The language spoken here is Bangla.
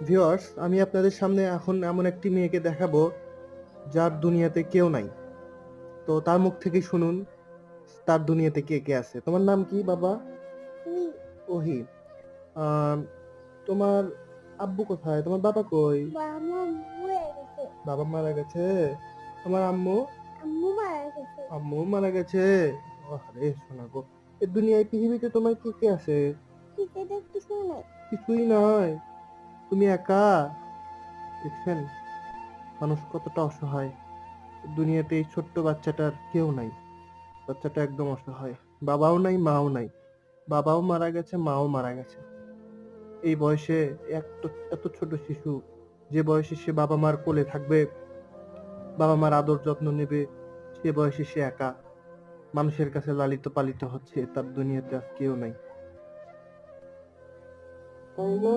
ভিউয়ার্স, আমি আপনাদের সামনে এখন এমন একটি মেয়েকে দেখাবো যার দুনিয়াতে কেউ নাই। তো তার মুখ থেকে শুনুন তার দুনিয়াতে কে কে আছে। তোমার নাম কি বাবা? তুই ওহি। আম, তোমার আব্বু কোথায়? তোমার বাবা কই? আমার মরে গেছে। বাবা মারা গেছে। তোমার আম্মু? আম্মু মারা গেছে। আম্মু মারা গেছে। আরে শোনা গো, এই দুনিয়ায় পৃথিবীতে তোমার কে কে আছে? ক্রিকেটের কিছু নেই। কিছুই নয়, তুমি একা। দেখছেন মানুষ কতটা অসহায়। দুনিয়াতে এই ছোট্ট বাচ্চাটার কেউ নাই। বাচ্চাটা একদম অসহায়। বাবাও নাই, মাও নাই। বাবাও মারা গেছে, মাও মারা গেছে। এই বয়সে এত ছোট শিশু, যে বয়সে সে বাবা মার কোলে থাকবে, বাবা মার আদর যত্ন নেবে, সে বয়সে সে একা মানুষের কাছে লালিত পালিত হচ্ছে। তার দুনিয়াতে আর কেউ নাই, তাই না?